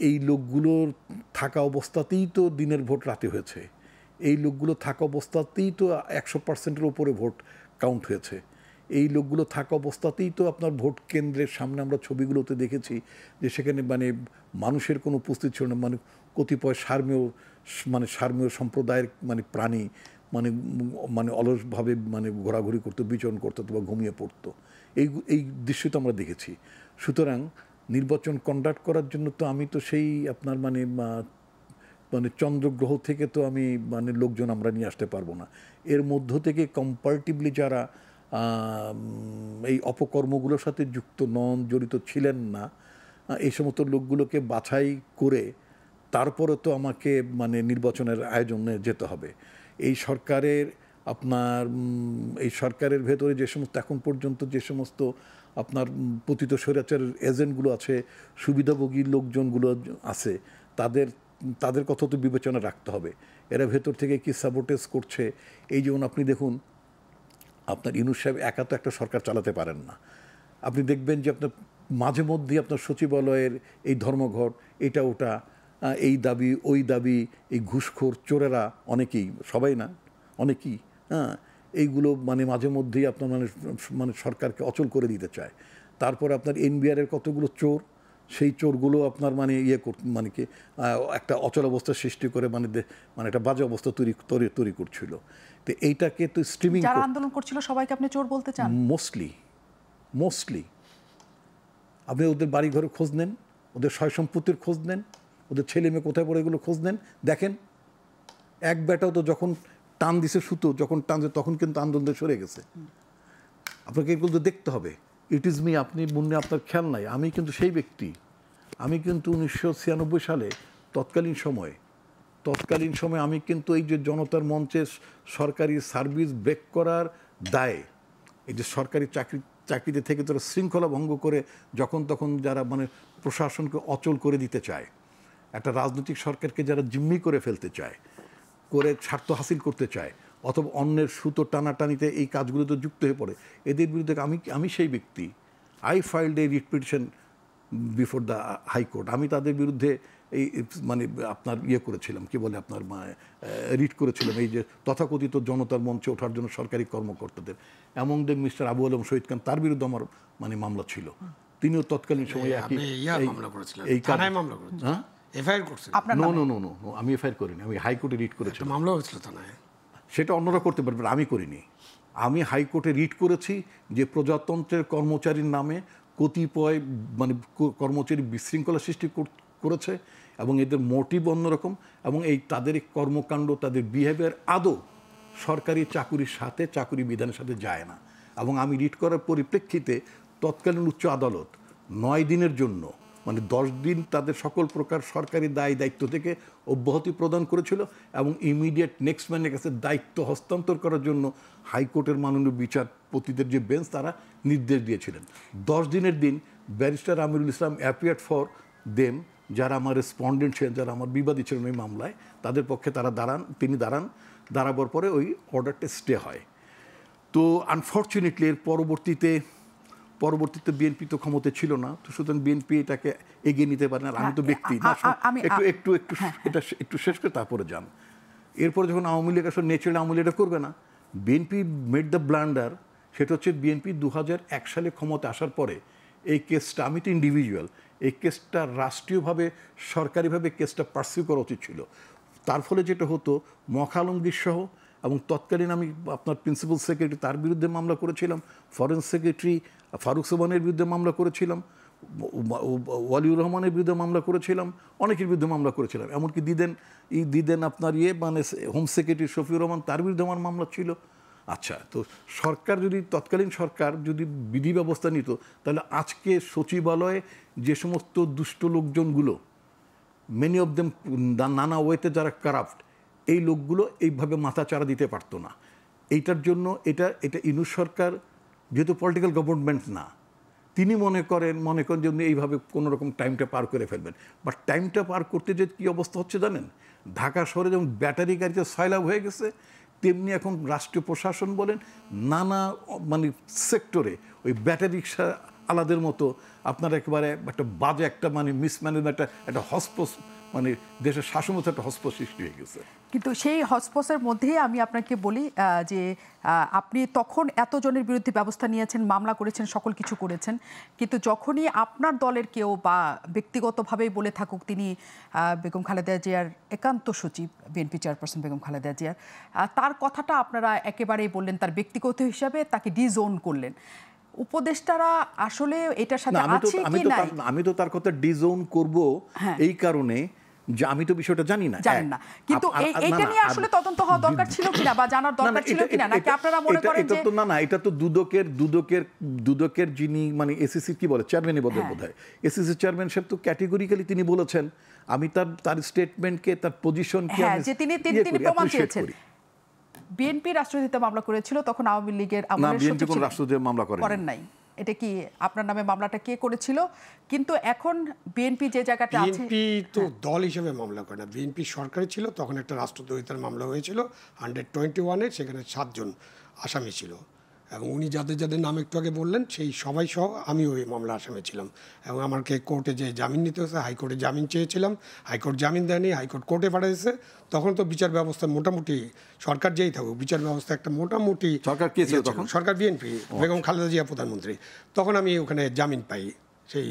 B: এই লোকগুলোর থাকা অবস্থাতেই তো দিনের ভোট রাতে হয়েছে, এই লোকগুলো থাকা অবস্থাতেই তো 100%-এর উপরে ভোট কাউন্ট হয়েছে, এই লোকগুলো থাকা অবস্থাতেই তো আপনার ভোট কেন্দ্রের সামনে আমরা ছবিগুলোতে দেখেছি যে সেখানে মানে মানুষের কোনো উপস্থিতি ছিল না, মানে কতিপয় সার্মীয় সম্প্রদায়ের মানে প্রাণী মানে অলসভাবে মানে ঘোরাঘুরি করতো, বিচরণ করতো বা ঘুমিয়ে পড়তো, এই দৃশ্য তো আমরা দেখেছি। সুতরাং নির্বাচন কন্ডাক্ট করার জন্য তো আমি তো সেই আপনার মানে চন্দ্রগ্রহ থেকে তো আমি মানে লোকজন আমরা নিয়ে আসতে পারবো না। এর মধ্য থেকে কম্পারেটিভলি যারা এই অপকর্মগুলোর সাথে যুক্ত নন, জড়িত ছিলেন না, এই সমস্ত লোকগুলোকে বাছাই করে তারপরে তো আমাকে মানে নির্বাচনের আয়োজনে যেতে হবে। এই সরকারের আপনার এই সরকারের ভেতরে যে সমস্ত এখন পর্যন্ত যে সমস্ত আপনার পতিত স্বৈরাচারের এজেন্টগুলো আছে, সুবিধাভোগী লোকজনগুলো আছে, তাদের কথা তো বিবেচনা রাখতে হবে। এরা ভেতর থেকে কি সাবোটেজ করছে। এই যেমন আপনি দেখুন, আপনার ইউনূস সাহেব একা তো একটা সরকার চালাতে পারেন না। আপনি দেখবেন যে আপনার মাঝে মধ্যেই আপনার সচিবালয়ের এই ধর্মঘট, এটা ওটা, এই দাবি ওই দাবি, এই ঘুষখোর চোরেরা অনেকেই, সবাই না অনেকেই, এইগুলো মানে মাঝে মধ্যেই আপনার মানে সরকারকে অচল করে দিতে চায়। তারপর আপনার এনবিআরের কতগুলো চোর, সেই চোরগুলো আপনার মানে মানে কি একটা অচল অবস্থা সৃষ্টি করে মানে একটা বাজে অবস্থা তৈরি করছিল। তো এইটাকে তো স্ট্রিমিং,
C: যারা আন্দোলন করছিল সবাইকে আপনি চোর বলতে চান?
B: মোস্টলি আপনি ওদের বাড়ি ঘরে খোঁজ নেন, ওদের সয় সম্পত্তির খোঁজ নেন, ওদের ছেলে মেয়ে কোথায় পড়ে এগুলো খোঁজ নেন, দেখেন এক বেটাও তো যখন টান দিছে সুতো, যখন টানছে তখন কিন্তু আন্দোলন সরে গেছে। আপনাকে এগুলো তো দেখতে হবে। ইট ইজ মি, আপনি মুন্নে আপনার খেয়াল নাই, আমি কিন্তু সেই ব্যক্তি। আমি কিন্তু 1996 সালে তৎকালীন সময়ে আমি কিন্তু এই যে জনতার মঞ্চে সরকারি সার্ভিস ব্রেক করার দায়ে, এই যে সরকারি চাকরিতে থেকে তারা শৃঙ্খলা ভঙ্গ করে যখন তখন যারা মানে প্রশাসনকে অচল করে দিতে চায়, একটা রাজনৈতিক সরকারকে যারা জিম্মি করে ফেলতে চায়, করে স্বার্থ হাসিল করতে চায়, অথবা অন্যের সুতো টানাটানিতে এই কাজগুলোতে যুক্ত হয়ে পড়ে, এদের বিরুদ্ধে আমি সেই ব্যক্তি। I filed A writ petition before the high court. আমি তাদের বিরুদ্ধে এই মানে আপনার করেছিলাম, কি বলে আপনার রিট করেছিলাম এই যে তথাকথিত জনতার মঞ্চে ওঠার জন্য সরকারি কর্মকর্তাদের। এমন যে মিস্টার আবু আলম শহীদ খান, তার বিরুদ্ধে আমার মানে মামলা ছিল। তিনিও তৎকালীন সময়ে আমি এফআইআর করিনি, আমি হাইকোর্টে রিট করেছি।
A: মামলা হয়েছিল থানায়,
B: সেটা অন্যরা করতে পারবেন, আমি করিনি। আমি হাইকোর্টে রিট করেছি যে প্রজাতন্ত্রের কর্মচারীর নামে কতিপয় মানে কর্মচারী বিশৃঙ্খলা সৃষ্টি করেছে এবং এদের মোটিভ অন্যরকম, এবং এই তাদের কর্মকাণ্ড, তাদের বিহেভিয়ার আদৌ সরকারি চাকুরির সাথে, চাকুরি বিধানের সাথে যায় না। এবং আমি রিট করার পরিপ্রেক্ষিতে তৎকালীন উচ্চ আদালত 9 দিনের জন্য মানে 10 দিন তাদের সকল প্রকার সরকারি দায়িত্ব থেকে অব্যাহতি প্রদান করেছিল এবং ইমিডিয়েট নেক্সট ম্যানের কাছে দায়িত্ব হস্তান্তর করার জন্য হাইকোর্টের মাননীয় বিচারপতিদের যে বেঞ্চ তারা নির্দেশ দিয়েছিলেন। 10 দিনের দিন barrister Amirul Islam appeared for them, যারা আমার রেসপন্ডেন্ট ছিলেন, যারা আমার বিবাদী ছিলেন ওই মামলায়, তাদের পক্ষে তিনি দাঁড়াবার পরে ওই অর্ডারটা স্টে হয়। তো আনফর্চুনেটলি এর পরবর্তীতে বিএনপি তো ক্ষমতা ছিল না, তো সুতরাং বিএনপি এটাকে এগিয়ে নিতে পারে না। আমি তো ব্যক্তি না, একটু শেষ করে তারপরে যান। এরপরে যখন আওয়ামী লীগ আসলে ন্যাচারালি আওয়ামী লীগ এটা করবে না, বিএনপি মেড দ্য ব্লান্ডার। সেটা হচ্ছে বিএনপি 2001 সালে ক্ষমতা আসার পরে এই কেসটা, আমি তো ইন্ডিভিজুয়াল, এই কেসটা রাষ্ট্রীয়ভাবে সরকারিভাবে কেসটা পার্সিউ করা উচিত ছিল। তার ফলে যেটা হতো, মখা আলমগীর সহ এবং তৎকালীন আমি আপনার প্রিন্সিপাল সেক্রেটারি তার বিরুদ্ধে মামলা করেছিলাম, ফরেন সেক্রেটারি ফারুক সোবহানের বিরুদ্ধে মামলা করেছিলাম, ওয়ালিউর রহমানের বিরুদ্ধে মামলা করেছিলাম, অনেকের বিরুদ্ধে মামলা করেছিলাম। এমনকি দিদেন আপনার মানে হোম সেক্রেটারি শফিউর রহমান, তার বিরুদ্ধে আমার মামলা ছিল। আচ্ছা, তো তৎকালীন সরকার যদি বিধি ব্যবস্থা নিত, তাহলে আজকে সচিবালয়ে যে সমস্ত দুষ্ট লোকজনগুলো, মেনি অফ দেম নানা ওয়েতে যারা কারাপ্ট, এই লোকগুলো এইভাবে মাথাচাড়া দিতে পারতো না। এইটার জন্য এটা ইউনূস সরকার যেহেতু পলিটিক্যাল গভর্নমেন্ট না, তিনি মনে করেন যে এইভাবে কোনো রকম টাইমটা পার করে ফেলবেন। বাট টাইমটা পার করতে যে কী অবস্থা হচ্ছে জানেন, ঢাকা শহরে যেমন ব্যাটারি গাড়িতে সয়লাভ হয়ে গেছে, তেমনি এখন রাষ্ট্রীয় প্রশাসন বলেন নানা মানে সেক্টরে ওই ব্যাটারি রিক্সা আলাদের মতো আপনার একেবারে একটা বাজে একটা মানে মিসম্যানেজমেন্ট, একটা হসপস, মানে দেশের শাসন মতো একটা হসপস সৃষ্টি হয়ে গেছে।
C: কিন্তু সেই হসপসের মধ্যেই আমি আপনাকে বলি যে আপনি তখন এতজনের বিরুদ্ধে ব্যবস্থা নিয়েছেন, মামলা করেছেন, সকল কিছু করেছেন, কিন্তু যখনই আপনার দলের কেউ বা ব্যক্তিগতভাবেই বলে থাকুক তিনি বেগম খালেদা জিয়ার একান্ত সচিব, বিএনপি চেয়ারপারসন বেগম খালেদা জিয়ার, তার কথাটা আপনারা একেবারেই বললেন, তার ব্যক্তিগত হিসাবে তাকে ডিজোন করলেন। উপদেষ্টারা আসলে এটার সাথে আছে কি নাই?
B: আমি তো তার কথা ডিজোন করব এই কারণে যে আমি তো বিষয়টা জানি না,
C: কিন্তু এইটা নিয়ে আসলে তদন্ত হওয়া দরকার ছিল কিনা বা জানার দরকার ছিল কিনা, নাকি আপনারা মনে করেন যে
B: না এটা তো দুদকের যিনি মানে এসিসি কি বলে চেয়ারম্যানই বোধহয় এসিসি চেয়ারম্যান সাহেব তো ক্যাটেগরিক্যালি তিনি বলেছেন, আমি তার স্টেটমেন্টকে, তার পজিশনকে
C: যে তিনি প্রমাণ চেয়েছেন। বিএনপি রাষ্ট্রদ্রোহিতা মামলা করেছিল, তখন আওয়ামী লীগের
B: না,
C: আমলের
B: বিএনপি
C: সচিব
B: কোনো
C: ছিলেন।
B: রাষ্ট্রদ্রোহ মামলা
C: করেন নাই। এটা কি আপনার নামে মামলাটা কে করেছিল? কিন্তু এখন বিএনপি যে জায়গাটা আছে,
A: বিএনপি তো দল হিসেবে মামলা করে না, বিএনপি সরকারে ছিল তখন একটা রাষ্ট্রদ্রোহিতার মামলা হয়েছিল 121-এ, সেখানে 7 জন আসামি ছিল এবং উনি যাদের যাদের নাম একটু আগে বললেন সেই সবাই সহ আমি ওই মামলা আসামি ছিলাম এবং আমাকে কোর্টে যে জামিন নিতে হয়েছে, হাইকোর্টে জামিন চেয়েছিলাম, হাইকোর্ট জামিন দেয়নি, হাইকোর্ট কোর্টে পাঠিয়েছে। তখন তো বিচার ব্যবস্থা মোটামুটি সরকার যেই থাকুক বিচার ব্যবস্থা একটা মোটামুটি
B: সরকার কে ছিল তখন?
A: সরকার বিএনপি, বেগম খালেদা জিয়া প্রধানমন্ত্রী। তখন আমি ওখানে জামিন পাই সেই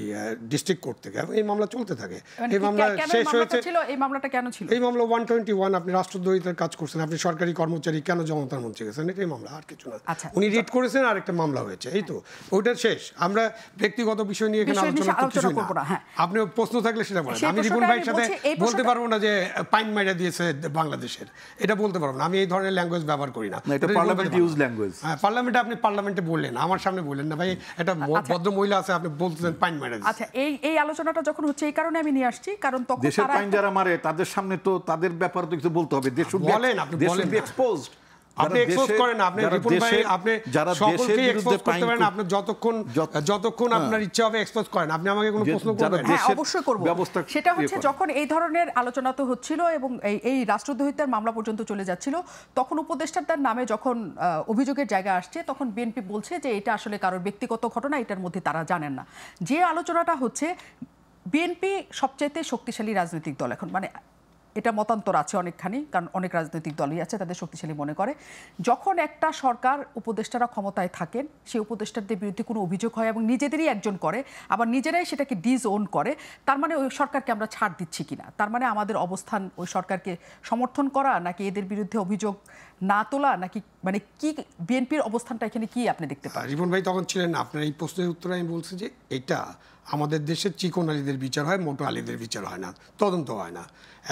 A: ডিস্ট্রিক্ট কোর্ট থেকে এবং এই মামলা চলতে থাকে। এই মামলা শেষ হয়েছে।
C: এই মামলাটা কেন ছিল?
A: এই মামলা 121, আপনি রাষ্ট্রদ্রোহিতার কাজ করছেন, আপনি সরকারি কর্মচারী, কেন জনতার মঞ্চে গেছেন, এটাই মামলা, আর কিছু না। উনি রিট করেছেন আর একটা মামলা হয়েছে, এই তো, ওইটা শেষ। আমরা ব্যক্তিগত বিষয় নিয়ে এখানে আলোচনা করব না। আপনি প্রশ্ন থাকলে সেটা বলেন। আমি রিপন ভাইয়ের সাথে বলতে পারবো না যে পাইন মাইরা দিয়েছে বাংলাদেশের, এটা বলতে পারবো না। আমি এই ধরনের ল্যাঙ্গুয়েজ ব্যবহার করি না।
B: এটা পার্লামেন্ট ইউজ ল্যাঙ্গুয়েজ।
A: হ্যাঁ, পার্লামেন্টে আপনি পার্লামেন্টে বললেন, আমার সামনে বললেন না ভাই। এটা ভদ্র মহিলা আছে, আপনি বলতেছেন পাইন মাইরা দিয়েছে।
C: আচ্ছা, এই আলোচনাটা যখন হচ্ছে এই কারণে আমি নিয়ে আসছি, কারণ তখন
B: দেশের পাইন যারা মারে তাদের সামনে তো তাদের ব্যাপারে তো কিছু বলতে হবে। দেশ
A: বলেন, আপনি বলেন
B: এক্সপোজড।
A: আপনি এক্সপোজ করেন, আপনি রিপন ভাই, আপনি সকলকে এক্সপোজ করতে পারেন। আপনি যতক্ষণ আপনার ইচ্ছা হবে এক্সপোজ করেন। আপনি আমাকে কোনো প্রশ্ন করবেন?
C: হ্যাঁ, অবশ্যই করব। সেটা হচ্ছে যখন এই ধরনের আলোচনা তো হচ্ছিল এবং এই রাষ্ট্রদ্রোহিতার মামলা পর্যন্ত চলে যাচ্ছিল, তখন উপদেষ্টার নামে যখন অভিযোগের জায়গা আসছে, তখন বিএনপি বলছে যে এটা আসলে কারোর ব্যক্তিগত ঘটনা, এটার মধ্যে তারা জানেন না। যে আলোচনাটা হচ্ছে, বিএনপি সবচাইতে শক্তিশালী রাজনৈতিক দল এখন, মানে এটা মতান্তর আছে অনেকখানি, কারণ অনেক রাজনৈতিক দলই আছে তাদের শক্তিশালী মনে করে। যখন একটা সরকার উপদেষ্টারা ক্ষমতায় থাকেন, সেই উপদেষ্টাদের বিরুদ্ধে কোনো অভিযোগ হয় এবং নিজেদেরই একজন করে, আবার নিজেরাই সেটাকে ডিসওন করে, তার মানে ওই সরকারকে আমরা ছাড় দিচ্ছি কিনা, তার মানে আমাদের অবস্থান ওই সরকারকে সমর্থন করা, নাকি এদের বিরুদ্ধে অভিযোগ না তোলা, নাকি মানে কি বিএনপির অবস্থানটা এখানে কি আপনি দেখতে পান?
A: রিপন ভাই তখন ছিলেন না, আপনার এই প্রশ্নের উত্তরে আমি বলছি যে এটা আমাদের দেশের চিকন আলীদের বিচার হয়, মোটো আলীদের বিচার হয় না, তদন্ত হয় না।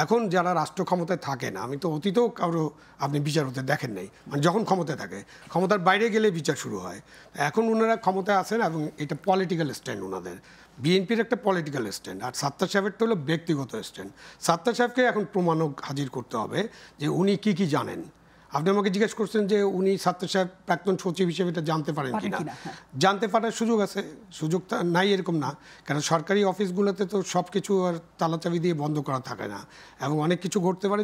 A: এখন যারা রাষ্ট্র ক্ষমতায় থাকে না, আমি তো অতীতেও কারো আপনি বিচার হতে দেখেন নাই, মানে যখন ক্ষমতায় থাকে, ক্ষমতার বাইরে গেলে বিচার শুরু হয়। এখন ওনারা ক্ষমতায় আছেন এবং এটা পলিটিক্যাল স্ট্যান্ড ওনাদের। বিএনপির একটা পলিটিক্যাল স্ট্যান্ড, আর সাত্তার সাহেবেরটা হলো ব্যক্তিগত স্ট্যান্ড। সাত্তার সাহেবকে এখন প্রমাণক হাজির করতে হবে যে উনি কি জানেন। আপনি আমাকে জিজ্ঞেস করছেন যে উনি সাত্তার সাহেব প্রাক্তন সচিব হিসেবে এটা জানতে পারেন কিনা। জানতে পারার সুযোগ আছে, সুযোগটা নাই এরকম না, কারণ সরকারি অফিসগুলোতে তো সব কিছু আর তালাচাবি দিয়ে বন্ধ করা থাকে না এবং অনেক কিছু ঘটতে পারে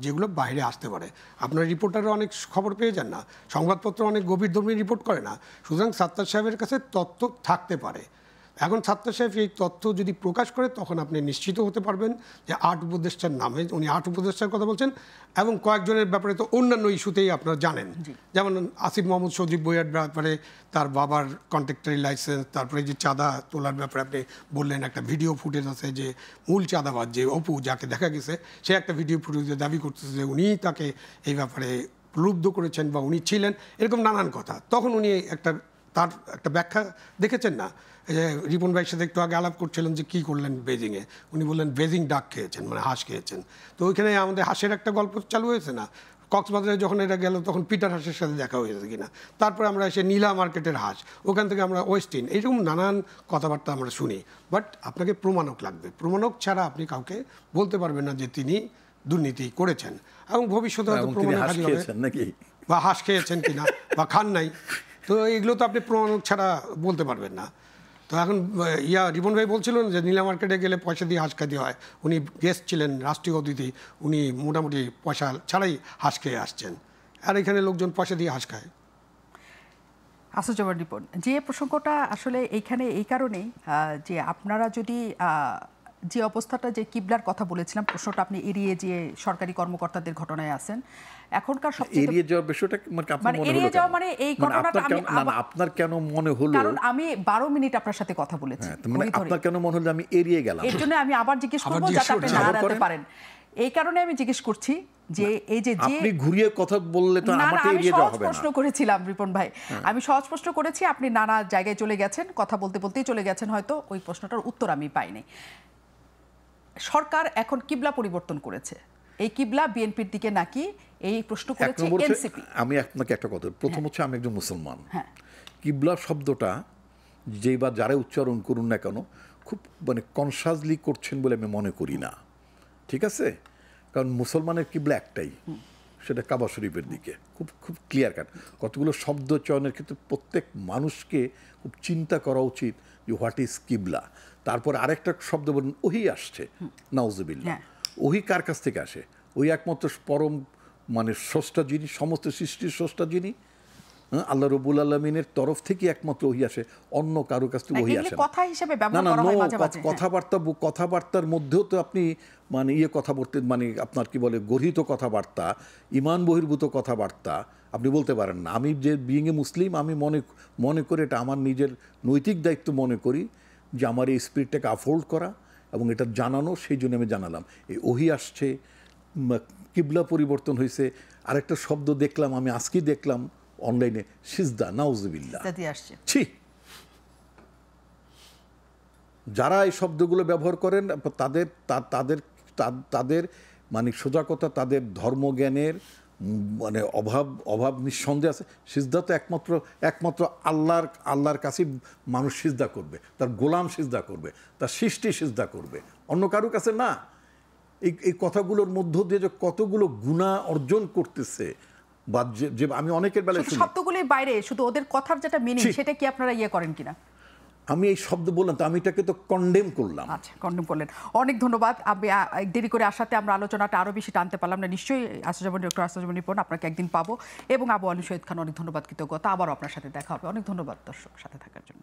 A: যেগুলো বাইরে আসতে পারে। আপনার রিপোর্টাররা অনেক খবর পেয়ে যান না, সংবাদপত্র অনেক গভীরধর্মী রিপোর্ট করে না, সুতরাং সাত্তার সাহেবের কাছে তথ্য থাকতে পারে। এখন সাত্তার সাহেব এই তথ্য যদি প্রকাশ করে, তখন আপনি নিশ্চিত হতে পারবেন যে 8 উপদেষ্টার নামে, উনি 8 উপদেষ্টার কথা বলছেন এবং কয়েকজনের ব্যাপারে তো অন্যান্য ইস্যুতেই আপনারা জানেন, যেমন আসিফ মাহমুদ সজীব ভুঁইয়ার ব্যাপারে তার বাবার কন্ট্রাক্টরি লাইসেন্স, তারপরে যে চাঁদা তোলার ব্যাপারে আপনি বললেন, একটা ভিডিও ফুটেজ আছে যে মূল চাঁদাবাজ যে অপু যাকে দেখা গেছে, সে একটা ভিডিও ফুটেজে দাবি করতেছে যে উনিই তাকে এই ব্যাপারে প্রলুব্ধ করেছেন বা উনি ছিলেন, এরকম নানান কথা। তখন উনি তার একটা ব্যাখ্যা দেখেছেন না, রিপন ভাইয়ের সাথে একটু আগে আলাপ করছিলেন যে কী করলেন বেজিংয়ে, উনি বললেন বেজিং ডাক খেয়েছেন, মানে হাঁস খেয়েছেন। তো ওইখানে আমাদের হাঁসের একটা গল্প চালু হয়েছে না, কক্সবাজারে যখন এটা গেল তখন পিটার হাঁসের সাথে দেখা হয়েছে কিনা, তারপরে আমরা এসে নীলা মার্কেটের হাঁস, ওখান থেকে আমরা ওয়েস্টিন, এইরকম নানান কথাবার্তা আমরা শুনি। বাট আপনাকে প্রমাণক লাগবে, প্রমাণক ছাড়া আপনি কাউকে বলতে পারবেন না যে তিনি দুর্নীতি করেছেন এবং ভবিষ্যতে হয়তো প্রমাণক হাজির হবে বা হাঁস খেয়েছেন কিনা বা খান নাই, তো এগুলো তো আপনি প্রমাণক ছাড়া বলতে পারবেন না। তো এখন রিপন ভাই বলছিলেন যে নীলা মার্কেটে গেলে পয়সা দিয়ে হাঁস খাইতে হয়, উনি গেস্ট ছিলেন, রাষ্ট্রীয় অতিথি, উনি মোটামুটি পয়সা ছাড়াই হাঁস খেয়ে আসছেন, আর এখানে লোকজন পয়সা দিয়ে হাঁস খায়।
C: আসাদুজ্জামান রিপন, যে প্রসঙ্গটা আসলে এইখানে এই কারণেই যে আপনারা যদি যে অবস্থাটা, যে কিবলার কথা বলেছিলাম, প্রশ্নটা আপনি এড়িয়ে যে সরকারি কর্মকর্তাদের ঘটনায় আছেন, এখনকার সবচেয়ে
B: এড়িয়ে যাওয়ার বিষয়টা
C: মানে এড়িয়ে যাওয়া, মানে এই ঘটনাটা
B: আপনার কেন মনে হলো?
C: কারণ আমি 12 মিনিট আপনার সাথে কথা বলেছি,
B: মানে আপনার কেন মনে হলো আমি এড়িয়ে গেলাম?
C: এর জন্য আমি আবার জিজ্ঞেস করব যাতে আপনি না এড়াতে পারেন, এই কারণে আমি জিজ্ঞেস করছি যে এই যে
B: আপনি ঘুরিয়ে কথা বললে তো আমাকে এড়িয়ে যাওয়া হবে না।
C: প্রশ্ন করেছিলাম রিপন ভাই, আমি সহজ প্রশ্ন করেছি, আপনি নানা জায়গায় চলে গেছেন, কথা বলতে বলতেই চলে গেছেন, হয়তো ওই প্রশ্নটার উত্তর আমি পাইনি। সরকার এখন কিবলা পরিবর্তন করেছে, এই কিবলা বিএনপির দিকে নাকি, এই প্রশ্ন করেছে এনসিপি।
B: আমি আপনাকে একটা কথা, প্রথম হচ্ছে আমি একজন মুসলমান, কিবলা শব্দটা যেই বা যারা উচ্চারণ করুন না কেন খুব মানে কনসাসলি করছেন বলে আমি মনে করি না, ঠিক আছে? কারণ মুসলমানের কিবলা একটাই, সেটা কাবা শরীফের দিকে, খুব খুব ক্লিয়ার কাট। কতগুলো শব্দ চয়নের ক্ষেত্রে প্রত্যেক মানুষকে খুব চিন্তা করা উচিত যে হোয়াট ইজ কিবলা। তারপর আরেকটা শব্দ বলেন ওহি আসছে, নাউজুবিল্লাহ। ওহি কার কাছ থেকে আসে? ওই একমাত্র পরম মানে স্রষ্টা যিনি, সমস্ত সৃষ্টির স্রষ্টা যিনি, আল্লাহ রব্বুল আলামিনের তরফ থেকে একমাত্র ওহি আসে, অন্য কারো কাছ থেকে ওহি আসে না।
C: কথা হিসেবে
B: না
C: ব্যবহার
B: না
C: করা
B: নো,
C: হয় মাঝে মাঝে।
B: কথাবার্তার মধ্যেও তো আপনি মানে কথা বলতে মানে আপনার কি বলে গর্হিত কথাবার্তা, ইমান বহির্ভূত কথাবার্তা আপনি বলতে পারেন না। আমি যে বিইং এ মুসলিম, আমি মনে করি এটা আমার নিজের নৈতিক দায়িত্ব মনে করি যে আমার এই স্পিরিটটাকে আফোল্ড করা এবং এটা জানানো, সেই জন্য আমি জানালাম। এই ওহি আসছে, কিবলা পরিবর্তন হয়েছে। আরেকটা শব্দ দেখলাম, আমি আজকেই দেখলাম অনলাইনে, সিজদা, নাউজুবিল্লাহ। ছি, যারা এই শব্দগুলো ব্যবহার করেন তাদের তাদের তাদের মানে সোজা কথা, তাদের ধর্মজ্ঞানের মানে অভাব নিঃসন্দেহে আছে। সিজদা তো একমাত্র আল্লাহর কাছে মানুষ সিজদা করবে, তার গোলাম সিজদা করবে, তার সৃষ্টি সিজদা করবে, অন্য কারো কাছে না। এই কথাগুলোর মধ্য দিয়ে যে কতগুলো গুনাহ অর্জন করতেছে, বা যে আমি অনেকের বেলায় শুনি
C: শব্দগুলির বাইরে শুধু ওদের কথার যেটা মিনিং, সেটা কি আপনারা করেন কিনা?
B: আমি এই শব্দ বললাম তো, আমি এটাকে তো কন্ডেম করলাম।
C: আচ্ছা, কন্ডেম করলেন। অনেক ধন্যবাদ। আমি দেরি করে আসাতে আমরা আলোচনাটা আরো বেশি টানতে পারলাম না। নিশ্চয়ই ডক্টর আসিফুজ্জামান রিপন, আপনাকে একদিন পাবো। এবং আবু আলী শহীদ খান, অনেক ধন্যবাদ, কৃতজ্ঞতা। আবারও আপনার সাথে দেখা হবে। অনেক ধন্যবাদ দর্শক সাথে থাকার জন্য।